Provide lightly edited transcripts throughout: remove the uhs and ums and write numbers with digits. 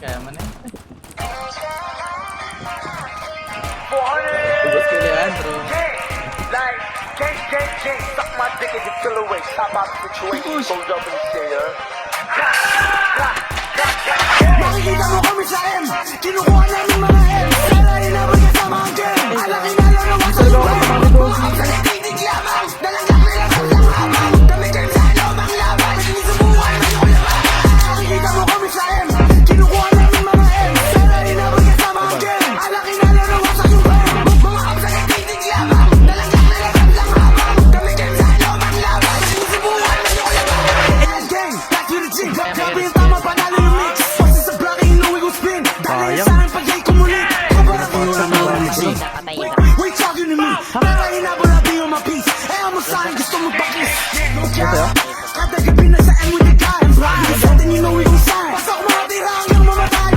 Kaya mo na yun. 400. Ubus ko Leandro. Like, suck my dick and you feel away. Stop out the situation, so up and stay here. Makikita mo kami sa M, kinukuha namin mga M. Kala inabot kasama ang game. Alaki na lang ang wasa yung web. Mga kapsa nagtitig lamang, dalanggak nila kapsang habang. Kami kayo sa lomang laban, sinisubukan mo yung laban. Makikita mo kami sa M, kinukuha namin mga M. Kala inabot kasama ang game. Alaki na lang ang wasa yung web. Mga kapsa nagtitig lamang, dalanggak nila kapsang habang. Kami kayo sa lomang laban, sinisubukan mo yung laban. Gang, back to the G. Grabe yung tama, panalo yung mix. Pagsa sa block, inuwi ko spin. Dahil sa akin pag-gay kumulit. Kapara ko sa mga legit. Wait, talking to me. Para hinabol natin yung mga-piece. Eh, amo sa akin, gusto mo bakis. No cap. Kada gabi na sa M with the guy. Hindi sa atin, inuwi kong sign. Pasok mga tira hanggang mamatay.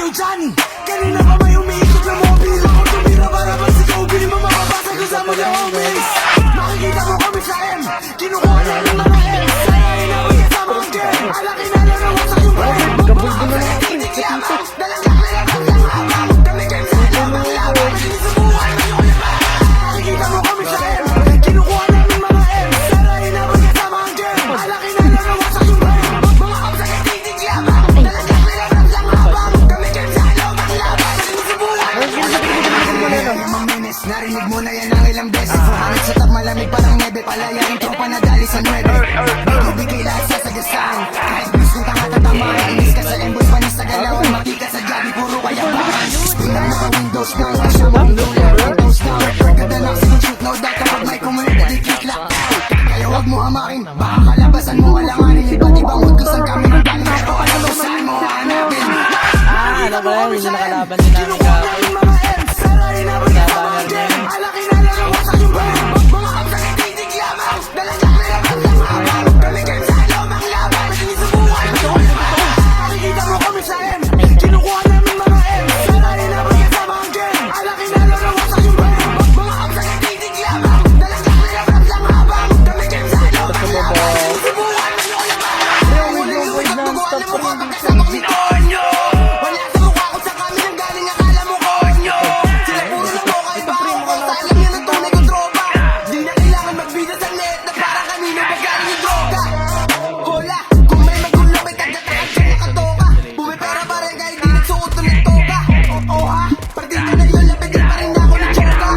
Yo, Johnny. Kanina pa may umiikot na mga pila ko. Tumira para ba si Kobe. Di mo mapapasag ko sa mga homies. Makikita mo kami sa M. Kinukuha namin mga M. Kaya hinabol kasama ang game. Alaki na lang ang wasak yung brain. Mga kapsa nagtitig lamang. Dalanggak nila kapsang habang. Kami kayo sa lomang laban. Sinisubukan mo yung laban. Makikita mo kami sa M. Kinukuha namin mga M. Kaya hinabol kasama ang game. Alaki na lang ang wasak yung brain. Mga kapsa nagtitig lamang. Dalanggak nila kapsang habang. Kami kayo sa lomang laban. Sinisubukan mo yung laban. Maminis, narinig mo na yan ang ilang beses. Hangit sa top malamig parang nebe. Palayain tropa na dali sa 9. Bigay lahat sa sagasaan. Kahit bis kung tanga tatamaan. Inis ka sa embos, panis sa galawan. Mati ka sa gabi, puro kayabangan. Tingnan mo ka Windows down. Kasya mo ang luya, Windows down. Pagkadanak sa shoot, no doubt. Kapag may kumunod, di kick lock. Kaya huwag mo hamakin. Baka kalabasan mo alanganin. Iba't ibang mood kung saan kami nung galing. Ito alam mo saan mo hanapin. Ano ba yan? Hindi nakalaban din namin kahapon. Mga M, Sara, inabot kasama ang game. Alaki na lang ang wasak yung brain. Mga kapsa nagtitig lamang. Dalanggak nila kapsang habang. Kami kayo sa lomang laban. Sinisubukan mo yung laban. Makikita mo kami sa M. Kinukuha namin mga M. Sara, inabot kasama ang game. Alaki na lang ang wasak yung brain. Mga kapsa nagtitig lamang. Dalanggak nila kapsang habang. Kami kayo sa lomang laban. Sinisubukan mo yung laban. Huli yung wig at dugo. Alam mo ba pagkasabak ni Konyo? Wala sa mukha ko sa kami nang galing akala mo Konyo. Sila puro na to kahit baho ko. Sa alam niya ng tunay kong tropa. Di na kailangan magbida sa net na parang kanino ba galing yung droga. Hola, kung may magulabay tagdataan siya nakatoka. Bumipera pa rin kahit di nagsuot ng toga. Oo ha, partido na yun lapit din pa rin ako ng tsoka.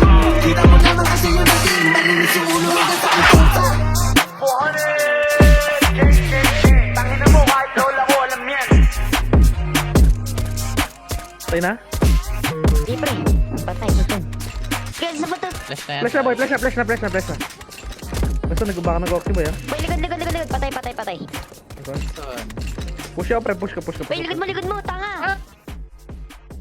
Kita mo naman kasi yun ang team. Malinis yung ulo hanggang sa kututa. 400. Tangina mo, kahit lola ko, alam yan. Patay na? Di pre, patay mo dun. Kaya sa bato. Flash na yan. Flash na boy, flash na. Basta nag-baka nag-oxy boy ah. Boy, ligod. Patay. Son. Push ka pre, push ka. Boy, ligod mo, tanga.